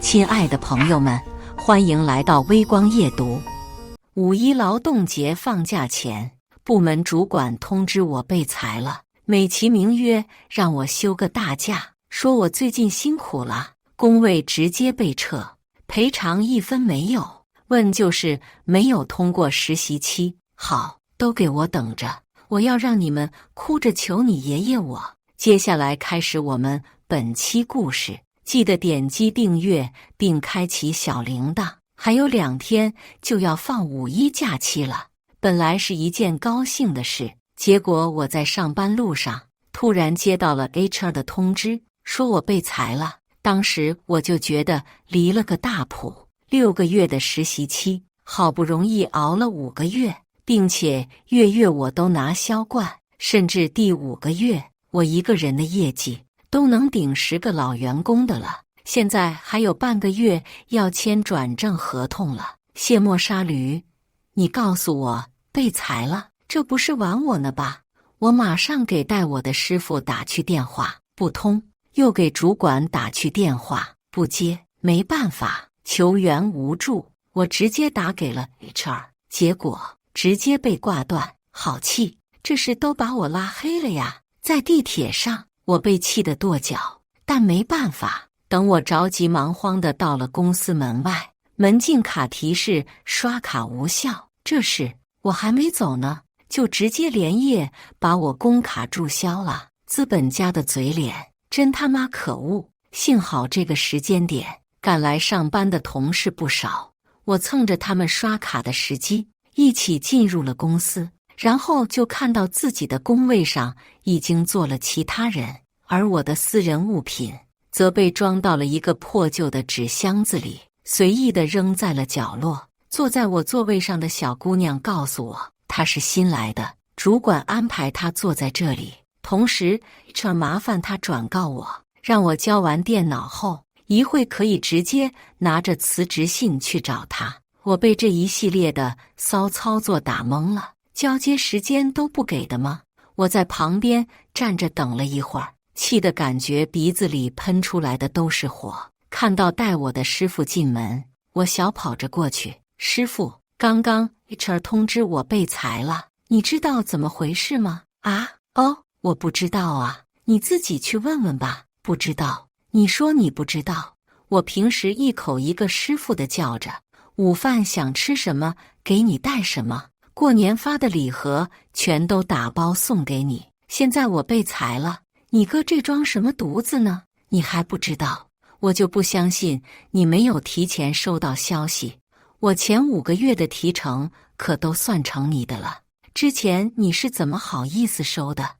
亲爱的朋友们，欢迎来到微光夜读。五一劳动节放假前，部门主管通知我被裁了，美其名曰让我休个大假，说我最近辛苦了，工位直接被撤，赔偿1分没有，问就是没有通过实习期。好，都给我等着，我要让你们哭着求你爷爷我。接下来开始我们本期故事。记得点击订阅并开启小铃铛，还有2天就要放五一假期了。本来是一件高兴的事，结果我在上班路上突然接到了 HR 的通知，说我被裁了。当时我就觉得离了个大谱，6个月的实习期，好不容易熬了5个月，并且月月我都拿销冠，甚至第5个月我一个人的业绩都能顶10个老员工的了，现在还有半个月要签转正合同了。卸磨杀驴，你告诉我被裁了，这不是玩我呢吧？我马上给带我的师傅打去电话，不通，又给主管打去电话，不接。没办法，求援无助，我直接打给了 HR， 结果直接被挂断。好气，这是都把我拉黑了呀！在地铁上我被气得跺脚，但没办法，等我着急忙慌地到了公司门外，门禁卡提示刷卡无效，这时我还没走呢，就直接连夜把我工卡注销了。资本家的嘴脸真他妈可恶！幸好这个时间点赶来上班的同事不少，我蹭着他们刷卡的时机一起进入了公司，然后就看到自己的工位上已经坐了其他人，而我的私人物品则被装到了一个破旧的纸箱子里，随意地扔在了角落。坐在我座位上的小姑娘告诉我，她是新来的，主管安排她坐在这里，同时麻烦她转告我，让我交完电脑后一会可以直接拿着辞职信去找她。我被这一系列的骚操作打懵了，交接时间都不给的吗？我在旁边站着等了一会儿，气得感觉鼻子里喷出来的都是火。看到带我的师傅进门，我小跑着过去，师傅，刚刚 HR 通知我被裁了，你知道怎么回事吗？我不知道啊，你自己去问问吧。不知道？你说你不知道？我平时一口一个师傅的叫着，午饭想吃什么给你带什么，过年发的礼盒全都打包送给你，现在我被裁了，你哥这装什么犊子呢？你还不知道？我就不相信你没有提前收到消息，我前5个月的提成可都算成你的了，之前你是怎么好意思收的？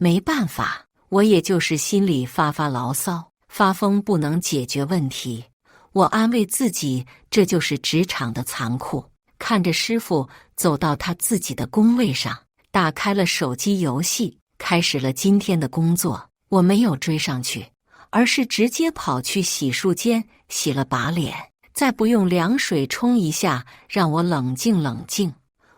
没办法，我也就是心里发牢骚，发疯不能解决问题。我安慰自己，这就是职场的残酷。看着师傅走到他自己的工位上，打开了手机游戏，开始了今天的工作。我没有追上去，而是直接跑去洗漱间洗了把脸，再不用凉水冲一下，让我冷静冷静。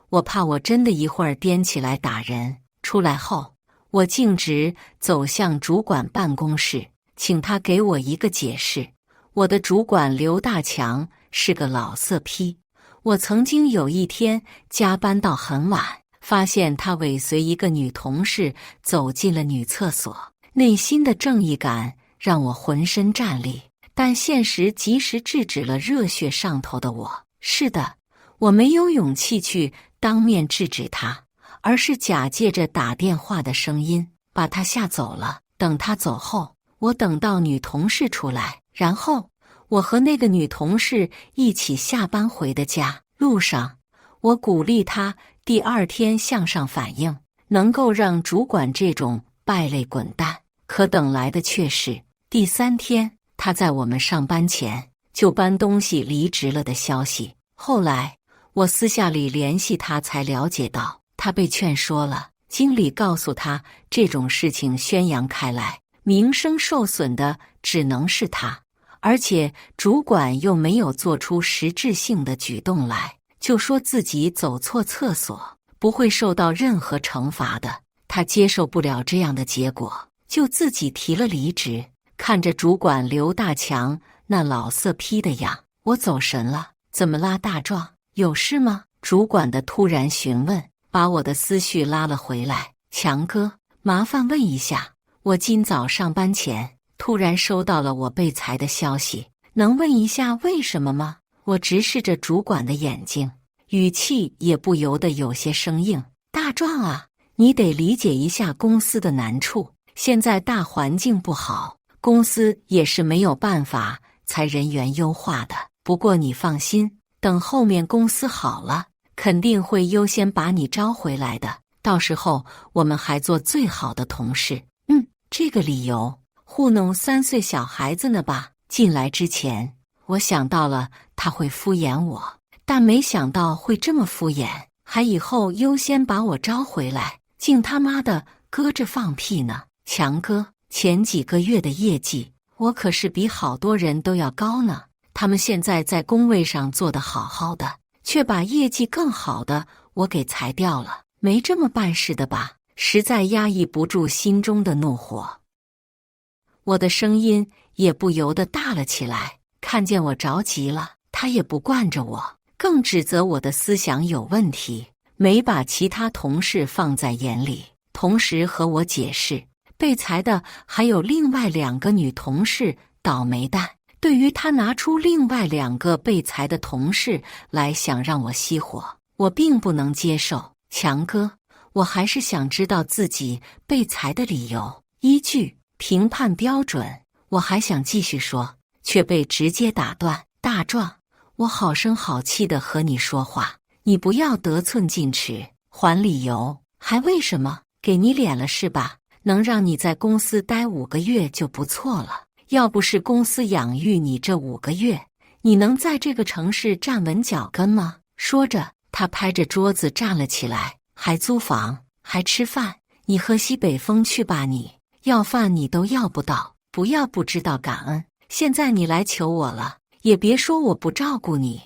我怕我真的一会儿颠起来打人。出来后，我径直走向主管办公室，请他给我一个解释。我的主管刘大强是个老色批，我曾经有一天加班到很晚，发现他尾随一个女同事走进了女厕所，内心的正义感让我浑身战栗，但现实及时制止了热血上头的我。是的，我没有勇气去当面制止他，而是假借着打电话的声音把他吓走了。等他走后，我等到女同事出来，然后我和那个女同事一起下班回的家。路上，我鼓励她第2天向上反映，能够让主管这种败类滚蛋。可等来的却是第3天，她在我们上班前就搬东西离职了的消息。后来我私下里联系她，才了解到她被劝说了，经理告诉她这种事情宣扬开来，名声受损的只能是她，而且主管又没有做出实质性的举动来，就说自己走错厕所不会受到任何惩罚的。她接受不了这样的结果，就自己提了离职。看着主管刘大强那老色批的样。我走神了，怎么啦，大壮？有事吗？主管的突然询问，把我的思绪拉了回来。强哥，麻烦问一下，我今早上班前突然收到了我被裁的消息，能问一下为什么吗？我直视着主管的眼睛，语气也不由得有些生硬。大壮啊，你得理解一下公司的难处，现在大环境不好，公司也是没有办法裁人员优化的。不过你放心，等后面公司好了，肯定会优先把你招回来的。到时候我们还做最好的同事。这个理由糊弄3岁小孩子呢吧？进来之前，我想到了他会敷衍我，但没想到会这么敷衍，还以后优先把我招回来，竟他妈的搁着放屁呢！强哥，前几个月的业绩，我可是比好多人都要高呢。他们现在在工位上做得好好的，却把业绩更好的我给裁掉了，没这么办事的吧？实在压抑不住心中的怒火，我的声音也不由得大了起来。看见我着急了，他也不惯着我，更指责我的思想有问题，没把其他同事放在眼里，同时和我解释，被裁的还有另外2个女同事，倒霉蛋。对于他拿出另外2个被裁的同事来想让我熄火，我并不能接受。强哥，我还是想知道自己被裁的理由、依据、评判标准。我还想继续说，却被直接打断。大壮，我好声好气地和你说话，你不要得寸进尺，还理由，还为什么？给你脸了是吧？能让你在公司待5个月就不错了。要不是公司养育你这5个月，你能在这个城市站稳脚跟吗？说着，他拍着桌子站了起来。还租房，还吃饭，你喝西北风去吧！你要饭你都要不到，不要不知道感恩。现在你来求我了，也别说我不照顾你，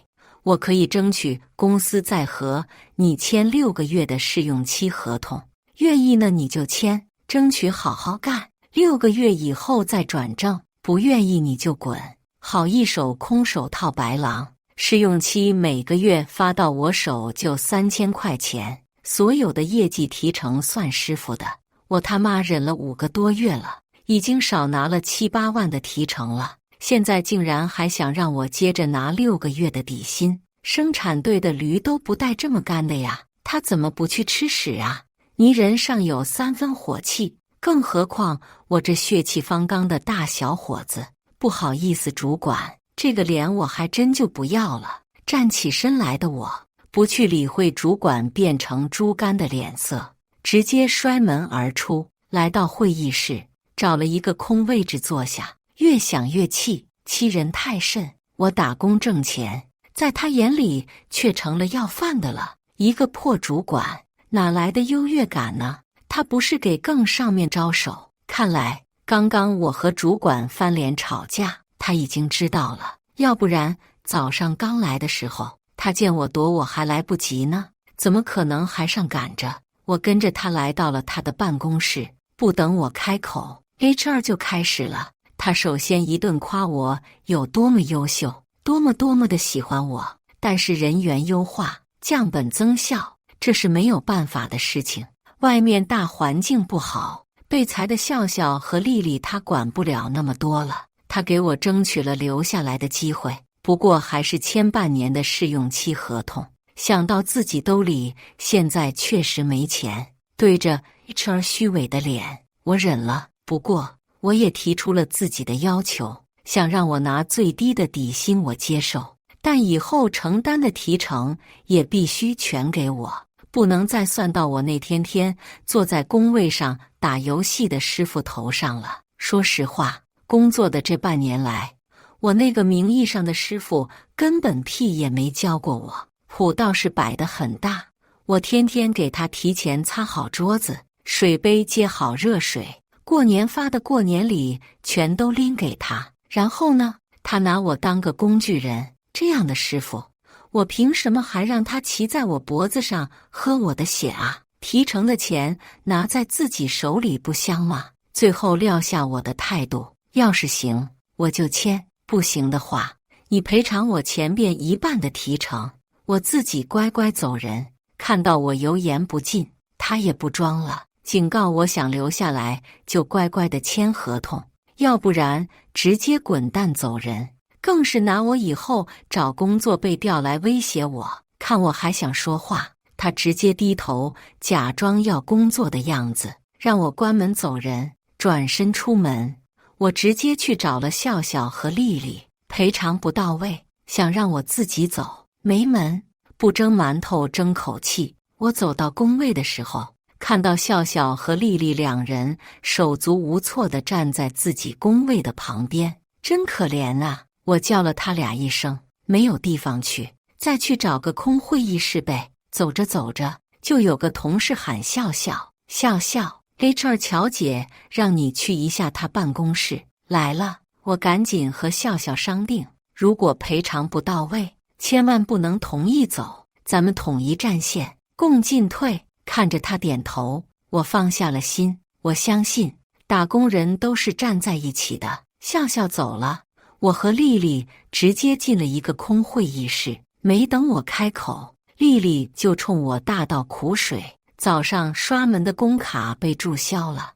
我可以争取公司再和你签6个月的试用期合同，愿意呢你就签，争取好好干，6个月以后再转正，不愿意你就滚。好一手空手套白狼，试用期每个月发到我手就3000块钱。所有的业绩提成算师傅的，我他妈忍了5个多月了，已经少拿了7、8万的提成了，现在竟然还想让我接着拿6个月的底薪。生产队的驴都不带这么干的呀，他怎么不去吃屎啊？泥人尚有3分火气，更何况我这血气方刚的大小伙子。不好意思主管，这个脸我还真就不要了。站起身来的我不去理会主管变成猪肝的脸色，直接摔门而出，来到会议室，找了一个空位置坐下。越想越气，欺人太甚。我打工挣钱，在他眼里却成了要饭的了。一个破主管，哪来的优越感呢？他不是给更上面招手？看来刚刚我和主管翻脸吵架，他已经知道了，要不然早上刚来的时候，他见我躲我还来不及呢，怎么可能还上赶着？我跟着他来到了他的办公室，不等我开口 ，HR 就开始了。他首先一顿夸我有多么优秀，多么的喜欢我，但是人员优化、降本增效，这是没有办法的事情。外面大环境不好，被裁的笑笑和丽丽他管不了那么多了，他给我争取了留下来的机会。不过还是签半年的试用期合同，想到自己兜里现在确实没钱，对着 HR 虚伪的脸，我忍了。不过我也提出了自己的要求，想让我拿最低的底薪我接受，但以后承担的提成也必须全给我，不能再算到我那天天坐在工位上打游戏的师傅头上了。说实话，工作的这半年来，我那个名义上的师傅根本屁也没教过我，谱倒是摆得很大。我天天给他提前擦好桌子，水杯接好热水，过年发的过年礼全都拎给他。然后呢，他拿我当个工具人，这样的师傅，我凭什么还让他骑在我脖子上喝我的血啊？提成的钱拿在自己手里不香吗？最后撂下我的态度，要是行我就签，不行的话，你赔偿我前边一半的提成，我自己乖乖走人。看到我油盐不进，他也不装了，警告我想留下来就乖乖的签合同，要不然直接滚蛋走人。更是拿我以后找工作被调来威胁我，看我还想说话，他直接低头假装要工作的样子，让我关门走人。转身出门，我直接去找了笑笑和丽丽，赔偿不到位，想让我自己走，没门。不蒸馒头争口气，我走到工位的时候，看到笑笑和丽丽两人手足无措地站在自己工位的旁边，真可怜啊！我叫了他俩一声，没有地方去，再去找个空会议室呗。走着走着，就有个同事喊笑笑，笑笑 HR 乔姐让你去一下她办公室来了。我赶紧和笑笑商定，如果赔偿不到位，千万不能同意走，咱们统一战线，共进退。看着他点头，我放下了心。我相信打工人都是站在一起的。笑笑走了，我和丽丽直接进了一个空会议室。没等我开口，丽丽就冲我大倒苦水。早上刷门的工卡被注销了。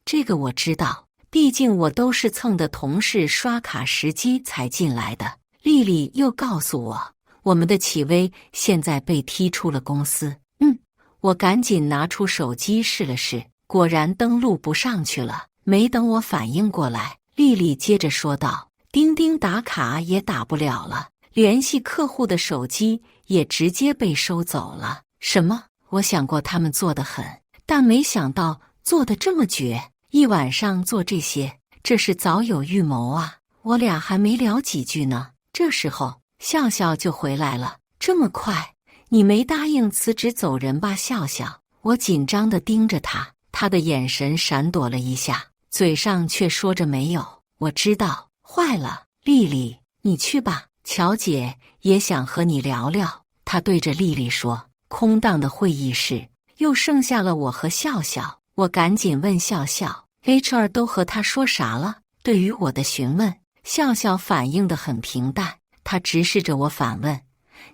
这个我知道，毕竟我都是蹭的同事刷卡时机才进来的。丽丽又告诉我，我们的启薇现在被踢出了公司。我赶紧拿出手机试了试，果然登录不上去了。没等我反应过来，丽丽接着说道：钉钉打卡也打不了了，联系客户的手机也直接被收走了。什么？我想过他们做得很，但没想到做得这么绝，一晚上做这些，这是早有预谋啊！我俩还没聊几句呢，这时候笑笑就回来了。这么快？你没答应辞职走人吧，笑笑？我紧张地盯着他，他的眼神闪躲了一下，嘴上却说着没有。我知道，坏了，丽丽，你去吧，乔姐也想和你聊聊。他对着丽丽说。空荡的会议室又剩下了我和笑笑，我赶紧问笑笑 HR 都和他说啥了？对于我的询问，笑笑反应得很平淡，他直视着我反问，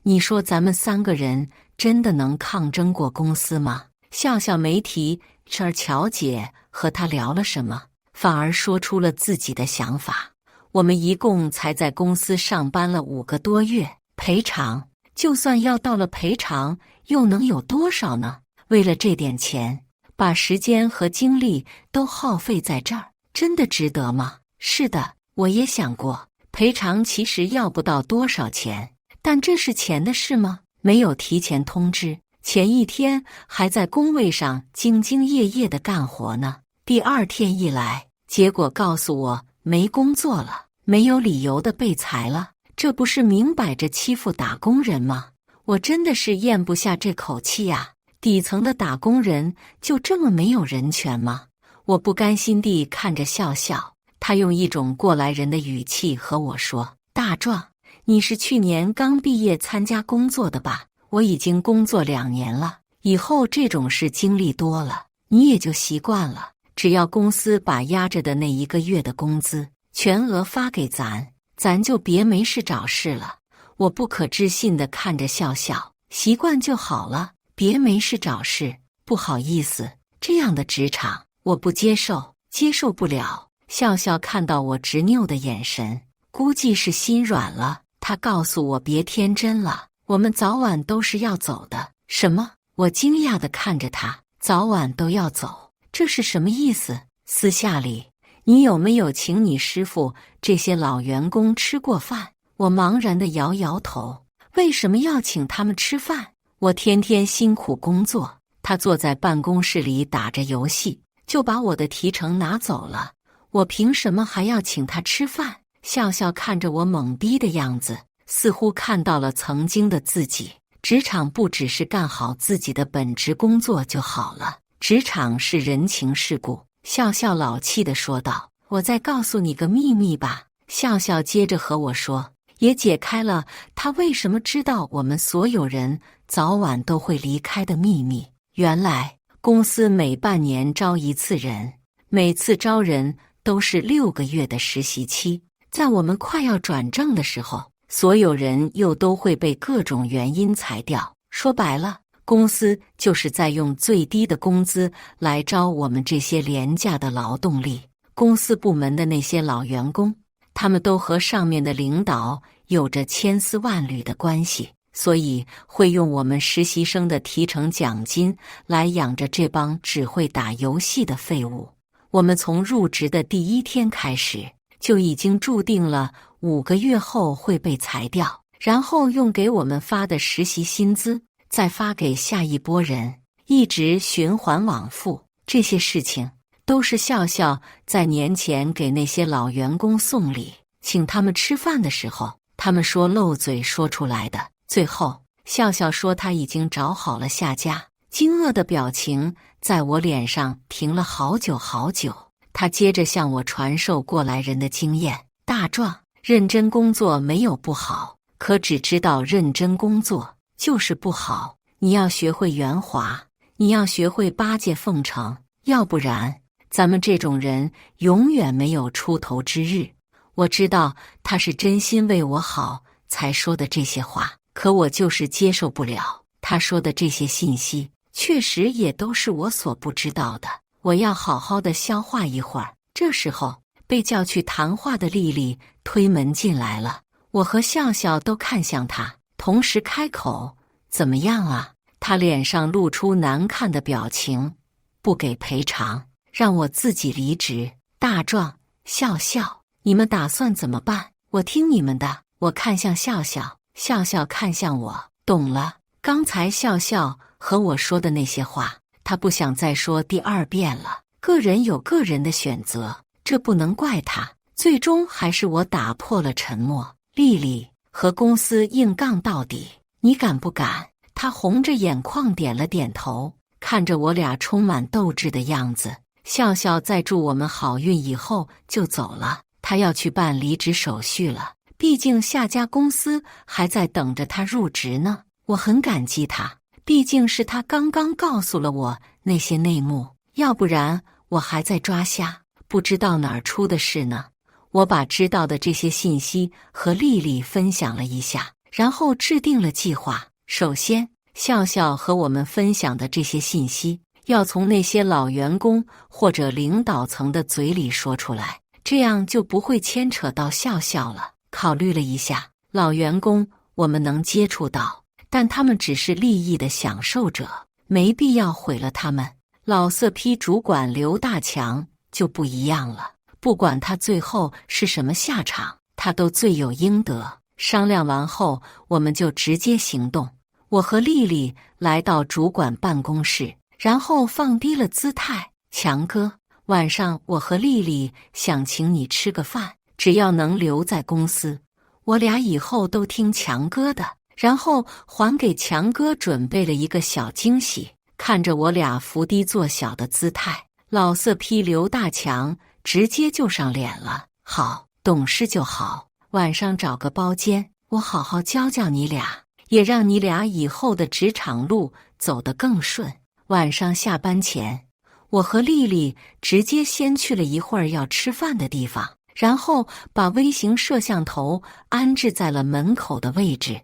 你说咱们3个人真的能抗争过公司吗？笑笑没提 HR 乔姐和他聊了什么，反而说出了自己的想法。我们一共才在公司上班了5个多月，赔偿就算要到了赔偿，又能有多少呢？为了这点钱，把时间和精力都耗费在这儿，真的值得吗？是的，我也想过，赔偿其实要不到多少钱，但这是钱的事吗？没有提前通知，前一天还在工位上兢兢业业地干活呢，第2天一来，结果告诉我没工作了，没有理由的被裁了，这不是明摆着欺负打工人吗？我真的是咽不下这口气呀！底层的打工人就这么没有人权吗？我不甘心地看着笑笑，他用一种过来人的语气和我说：大壮，你是去年刚毕业参加工作的吧？我已经工作2年了，以后这种事经历多了，你也就习惯了。只要公司把压着的那1个月的工资全额发给咱就别没事找事了。我不可置信地看着笑笑，习惯就好了，别没事找事，不好意思，这样的职场我不接受，接受不了。笑笑看到我执拗的眼神，估计是心软了，他告诉我别天真了，我们早晚都是要走的。什么？我惊讶地看着他，早晚都要走，这是什么意思？私下里你有没有请你师傅这些老员工吃过饭？我茫然地摇摇头，为什么要请他们吃饭？我天天辛苦工作，他坐在办公室里打着游戏，就把我的提成拿走了，我凭什么还要请他吃饭？笑笑看着我懵逼的样子，似乎看到了曾经的自己。职场不只是干好自己的本职工作就好了，职场是人情世故。笑笑老气地说道，我再告诉你个秘密吧。笑笑接着和我说，也解开了他为什么知道我们所有人早晚都会离开的秘密。原来公司每半年招1次人，每次招人都是6个月的实习期，在我们快要转正的时候，所有人又都会被各种原因裁掉。说白了，公司就是在用最低的工资来招我们这些廉价的劳动力。公司部门的那些老员工，他们都和上面的领导有着千丝万缕的关系，所以会用我们实习生的提成奖金来养着这帮只会打游戏的废物。我们从入职的第一天开始，就已经注定了5个月后会被裁掉，然后用给我们发的实习薪资再发给下一波人，一直循环往复。这些事情都是笑笑在年前给那些老员工送礼，请他们吃饭的时候，他们说漏嘴说出来的。最后，笑笑说他已经找好了下家，惊愕的表情在我脸上停了好久好久。他接着向我传授过来人的经验：大壮，认真工作没有不好，可只知道认真工作就是不好。你要学会圆滑，你要学会巴结奉承，要不然咱们这种人永远没有出头之日。我知道他是真心为我好才说的这些话，可我就是接受不了他说的这些信息，确实也都是我所不知道的。我要好好的消化一会儿。这时候，被叫去谈话的丽丽推门进来了，我和笑笑都看向她，同时开口：怎么样啊？她脸上露出难看的表情：不给赔偿，让我自己离职。大壮、笑笑，你们打算怎么办？我听你们的。我看向笑笑，笑笑看向我。懂了，刚才笑笑和我说的那些话，他不想再说第2遍了。个人有个人的选择，这不能怪他。最终还是我打破了沉默。丽丽，和公司硬杠到底，你敢不敢？他红着眼眶点了点头，看着我俩充满斗志的样子。笑笑在祝我们好运以后就走了，他要去办离职手续了。毕竟下家公司还在等着他入职呢。我很感激他，毕竟是他刚刚告诉了我那些内幕，要不然我还在抓瞎，不知道哪儿出的事呢。我把知道的这些信息和丽丽分享了一下，然后制定了计划。首先，笑笑和我们分享的这些信息要从那些老员工或者领导层的嘴里说出来，这样就不会牵扯到笑笑了。考虑了一下，老员工我们能接触到，但他们只是利益的享受者，没必要毁了他们。老色批主管刘大强就不一样了，不管他最后是什么下场，他都罪有应得。商量完后，我们就直接行动。我和丽丽来到主管办公室，然后放低了姿态：强哥，晚上我和丽丽想请你吃个饭，只要能留在公司，我俩以后都听强哥的。然后还给强哥准备了一个小惊喜。看着我俩伏低做小的姿态，老色批刘大强直接就上脸了。好，懂事就好，晚上找个包间，我好好教教你俩，也让你俩以后的职场路走得更顺。晚上下班前，我和丽丽直接先去了一会儿要吃饭的地方，然后把微型摄像头安置在了门口的位置。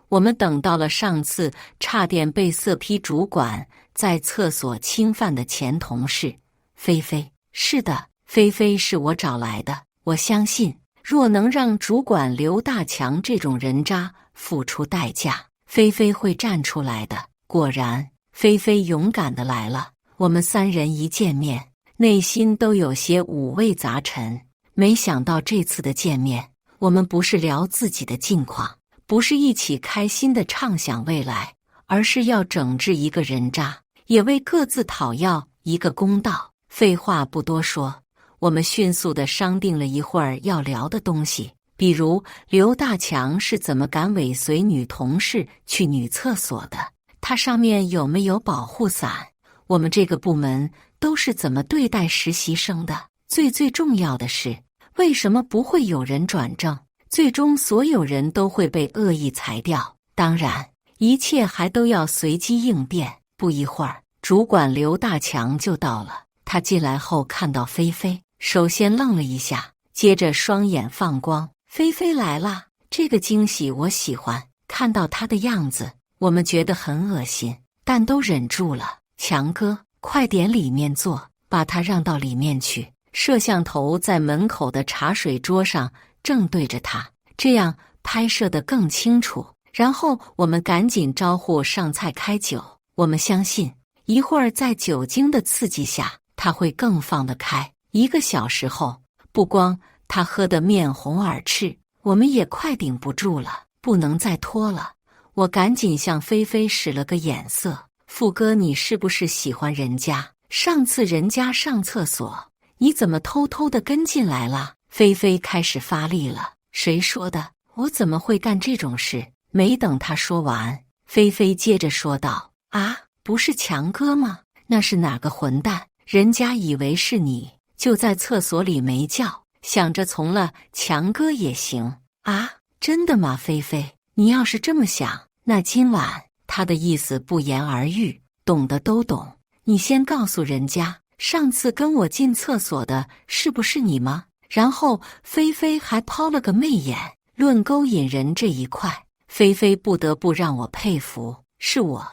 我们等到了上次差点被色批主管在厕所侵犯的前同事菲菲。是的，菲菲是我找来的。我相信，若能让主管刘大强这种人渣付出代价，菲菲会站出来的。果然，菲菲勇敢地来了。我们3人一见面，内心都有些五味杂陈。没想到这次的见面，我们不是聊自己的近况，不是一起开心地畅想未来，而是要整治一个人渣，也为各自讨要一个公道。废话不多说，我们迅速地商定了一会儿要聊的东西，比如刘大强是怎么敢尾随女同事去女厕所的，他上面有没有保护伞，我们这个部门都是怎么对待实习生的，最重要的是，为什么不会有人转正，最终所有人都会被恶意裁掉。当然，一切还都要随机应变。不一会儿，主管刘大强就到了。他进来后看到菲菲，首先愣了一下，接着双眼放光。菲菲来了，这个惊喜我喜欢。看到她的样子，我们觉得很恶心，但都忍住了。强哥，快点里面坐，把他让到里面去。摄像头在门口的茶水桌上正对着他，这样拍摄得更清楚。然后我们赶紧招呼上菜开酒，我们相信一会儿在酒精的刺激下，他会更放得开。1个小时后，不光他喝得面红耳赤，我们也快顶不住了，不能再拖了。我赶紧向菲菲使了个眼色，富哥，你是不是喜欢人家？上次人家上厕所，你怎么偷偷的跟进来了？菲菲开始发力了。谁说的？我怎么会干这种事？没等他说完，菲菲接着说道：啊，不是强哥吗？那是哪个混蛋？人家以为是你，就在厕所里没叫，想着从了强哥也行。啊，真的吗？菲菲，你要是这么想，那今晚……他的意思不言而喻，懂的都懂。你先告诉人家，上次跟我进厕所的是不是你吗？然后菲菲还抛了个媚眼。论勾引人这一块，菲菲不得不让我佩服。是我，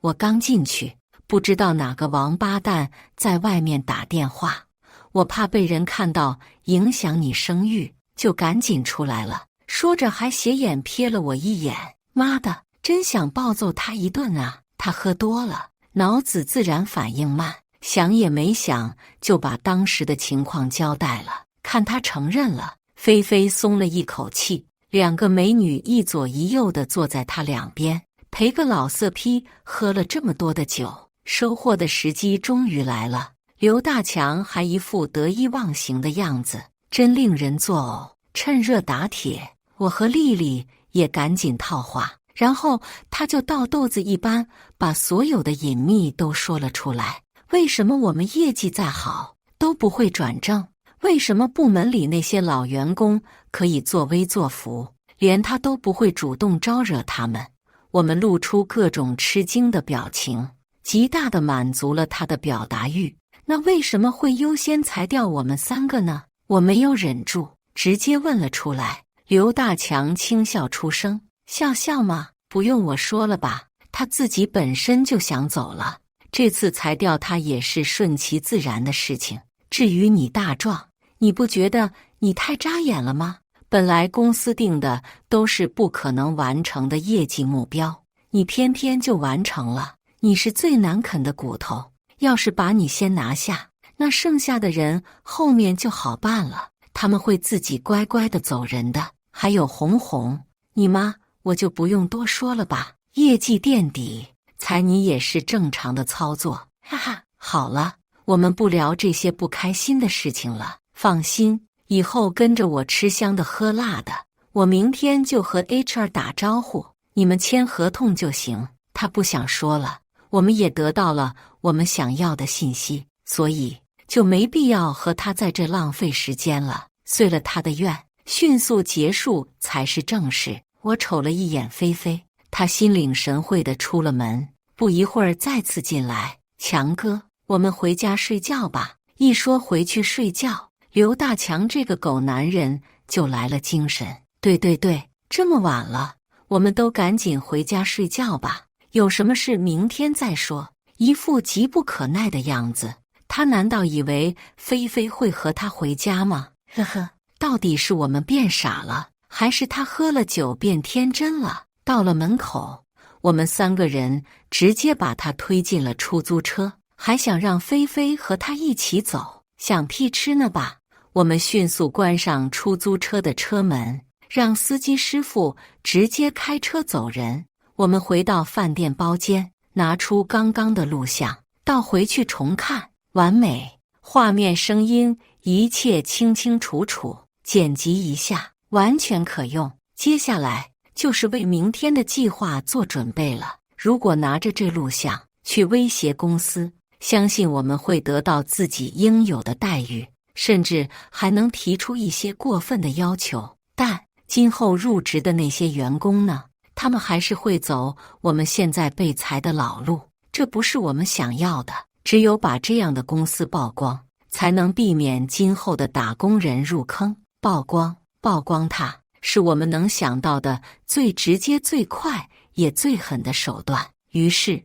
我刚进去，不知道哪个王八蛋在外面打电话，我怕被人看到影响你声誉，就赶紧出来了。说着还斜眼瞥了我一眼。妈的，真想暴揍他一顿啊！他喝多了，脑子自然反应慢，想也没想就把当时的情况交代了。看他承认了，菲菲松了一口气。2个美女一左一右的坐在他两边，陪个老色批喝了这么多的酒，收获的时机终于来了。刘大强还一副得意忘形的样子，真令人作呕。趁热打铁，我和丽丽也赶紧套话，然后他就倒豆子一般把所有的隐秘都说了出来。为什么我们业绩再好都不会转正？为什么部门里那些老员工可以作威作福，连他都不会主动招惹他们？我们露出各种吃惊的表情，极大地满足了他的表达欲。那为什么会优先裁掉我们3个呢？我没有忍住，直接问了出来。刘大强轻笑出声，笑嘛，不用我说了吧，他自己本身就想走了，这次裁掉他也是顺其自然的事情。至于你大壮，你不觉得你太扎眼了吗？本来公司定的都是不可能完成的业绩目标，你偏偏就完成了。你是最难啃的骨头，要是把你先拿下，那剩下的人后面就好办了，他们会自己乖乖的走人的。还有红红，你妈我就不用多说了吧，业绩垫底，裁你也是正常的操作。哈哈，好了，我们不聊这些不开心的事情了。放心，以后跟着我吃香的喝辣的，我明天就和 HR 打招呼，你们签合同就行。他不想说了，我们也得到了我们想要的信息，所以就没必要和他在这浪费时间了。遂了他的愿，迅速结束才是正事。我瞅了一眼菲菲，她心领神会地出了门，不一会儿再次进来。强哥，我们回家睡觉吧。一说回去睡觉，刘大强这个狗男人就来了精神。对，这么晚了，我们都赶紧回家睡觉吧，有什么事明天再说。一副急不可耐的样子，他难道以为菲菲会和他回家吗？呵呵，到底是我们变傻了，还是他喝了酒变天真了？到了门口，我们3个人直接把他推进了出租车，还想让菲菲和他一起走，想屁吃呢吧？我们迅速关上出租车的车门，让司机师傅直接开车走人。我们回到饭店包间，拿出刚刚的录像，倒回去重看，完美，画面声音一切清清楚楚，剪辑一下完全可用。接下来就是为明天的计划做准备了。如果拿着这录像去威胁公司，相信我们会得到自己应有的待遇，甚至还能提出一些过分的要求。但今后入职的那些员工呢？他们还是会走我们现在被裁的老路，这不是我们想要的。只有把这样的公司曝光，才能避免今后的打工人入坑。曝光它是我们能想到的最直接、最快也最狠的手段。于是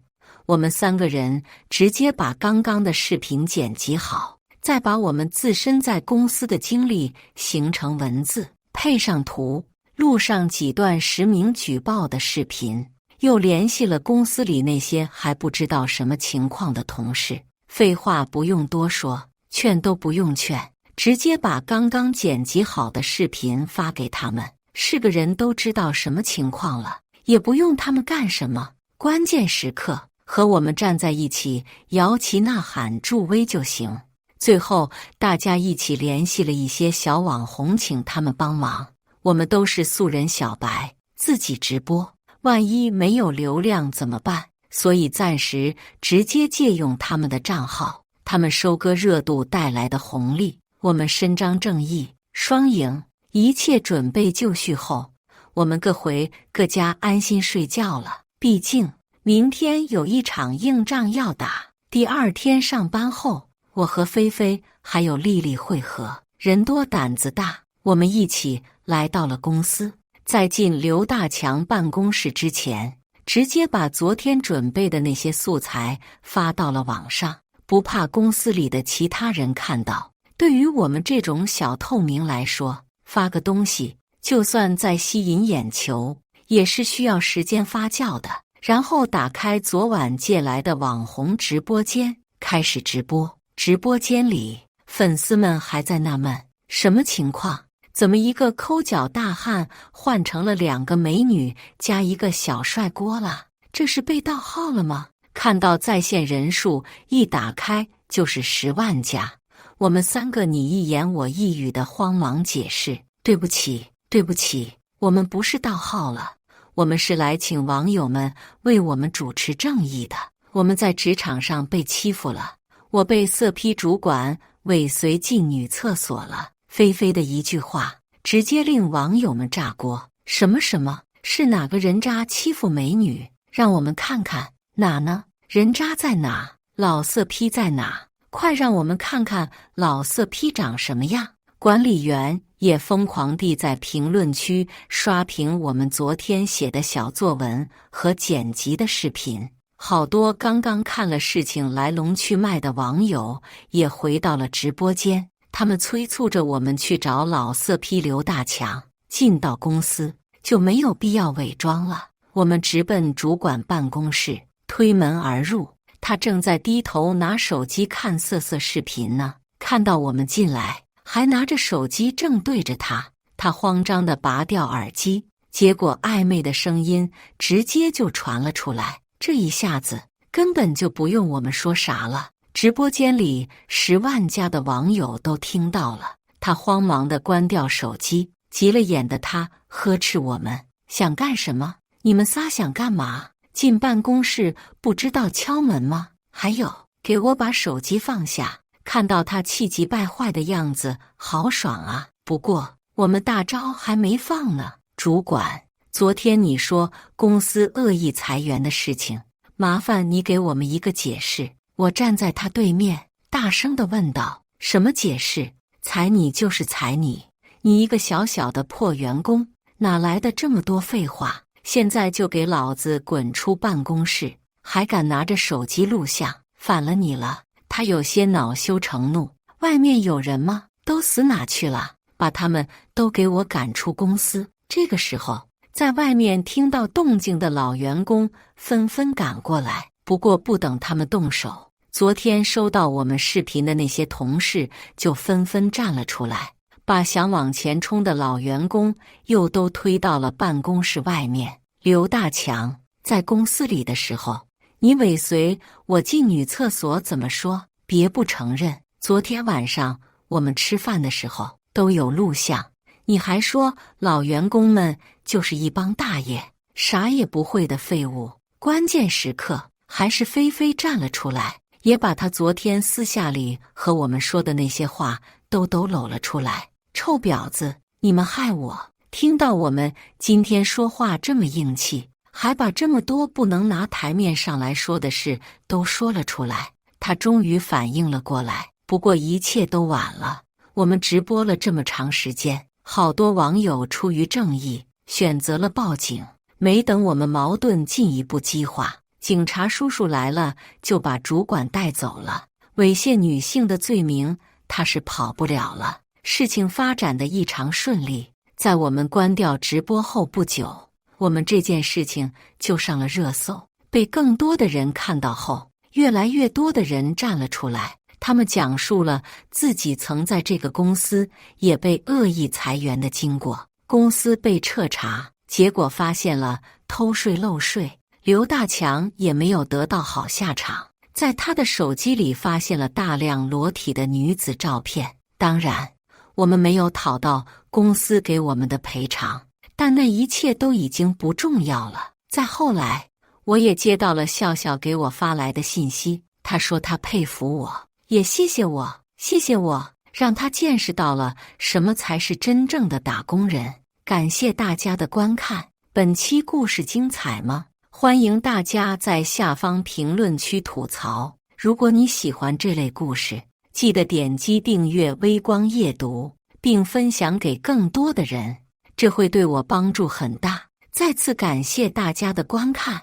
我们3个人直接把刚刚的视频剪辑好，再把我们自身在公司的经历形成文字，配上图，录上几段实名举报的视频，又联系了公司里那些还不知道什么情况的同事。废话不用多说，劝都不用劝，直接把刚刚剪辑好的视频发给他们，是个人都知道什么情况了，也不用他们干什么，关键时刻和我们站在一起，摇旗呐喊助威就行。最后大家一起联系了一些小网红，请他们帮忙。我们都是素人小白，自己直播，万一没有流量怎么办？所以暂时直接借用他们的账号，他们收割热度带来的红利，我们伸张正义，双赢。一切准备就绪后，我们各回各家安心睡觉了。毕竟明天有一场硬仗要打。第2天上班后，我和菲菲还有丽丽会合，人多胆子大，我们一起来到了公司。在进刘大强办公室之前，直接把昨天准备的那些素材发到了网上，不怕公司里的其他人看到。对于我们这种小透明来说，发个东西就算再吸引眼球，也是需要时间发酵的。然后打开昨晚借来的网红直播间，开始直播。直播间里，粉丝们还在纳闷，什么情况？怎么一个抠脚大汉换成了2个美女加一个小帅锅了？这是被盗号了吗？看到在线人数一打开就是10万加，我们3个你一言我一语的慌忙解释：对不起，我们不是盗号了，我们是来请网友们为我们主持正义的。我们在职场上被欺负了，我被色批主管尾随进女厕所了。菲菲的一句话直接令网友们炸锅。什么是哪个人渣欺负美女？让我们看看。哪呢？人渣在哪？老色批在哪？快让我们看看老色批长什么样。管理员也疯狂地在评论区刷屏我们昨天写的小作文和剪辑的视频。好多刚刚看了事情来龙去脉的网友也回到了直播间，他们催促着我们去找老色批刘大强。进到公司就没有必要伪装了，我们直奔主管办公室，推门而入，他正在低头拿手机看色视频呢。看到我们进来，还拿着手机正对着他，他慌张地拔掉耳机，结果暧昧的声音直接就传了出来。这一下子根本就不用我们说啥了，直播间里10万加的网友都听到了。他慌忙地关掉手机，急了眼的他呵斥我们：想干什么？你们仨想干嘛？进办公室不知道敲门吗？还有，给我把手机放下。看到他气急败坏的样子，好爽啊！不过我们大招还没放呢。主管，昨天你说公司恶意裁员的事情，麻烦你给我们一个解释。我站在他对面，大声地问道：什么解释？裁你就是裁你，你一个小小的破员工，哪来的这么多废话？现在就给老子滚出办公室！还敢拿着手机录像，反了你了！他有些恼羞成怒，外面有人吗？都死哪去了？把他们都给我赶出公司！这个时候，在外面听到动静的老员工纷纷赶过来，不过不等他们动手，昨天收到我们视频的那些同事就纷纷站了出来，把想往前冲的老员工又都推到了办公室外面。刘大强，在公司里的时候，你尾随我进女厕所怎么说？别不承认，昨天晚上我们吃饭的时候都有录像，你还说老员工们就是一帮大爷，啥也不会的废物。关键时刻还是菲菲站了出来，也把他昨天私下里和我们说的那些话都搂了出来。臭婊子，你们害我！听到我们今天说话这么硬气，还把这么多不能拿台面上来说的事都说了出来，他终于反应了过来，不过一切都晚了，我们直播了这么长时间，好多网友出于正义选择了报警。没等我们矛盾进一步激化，警察叔叔来了，就把主管带走了。猥亵女性的罪名，他是跑不了了。事情发展得异常顺利，在我们关掉直播后不久，我们这件事情就上了热搜，被更多的人看到后，越来越多的人站了出来，他们讲述了自己曾在这个公司也被恶意裁员的经过。公司被彻查，结果发现了偷税漏税，刘大强也没有得到好下场。在他的手机里发现了大量裸体的女子照片，当然我们没有讨到公司给我们的赔偿，但那一切都已经不重要了。再后来，我也接到了笑笑给我发来的信息，他说他佩服我，也谢谢我，让他见识到了什么才是真正的打工人。感谢大家的观看，本期故事精彩吗？欢迎大家在下方评论区吐槽。如果你喜欢这类故事，记得点击订阅微光夜读，并分享给更多的人，这会对我帮助很大。再次感谢大家的观看。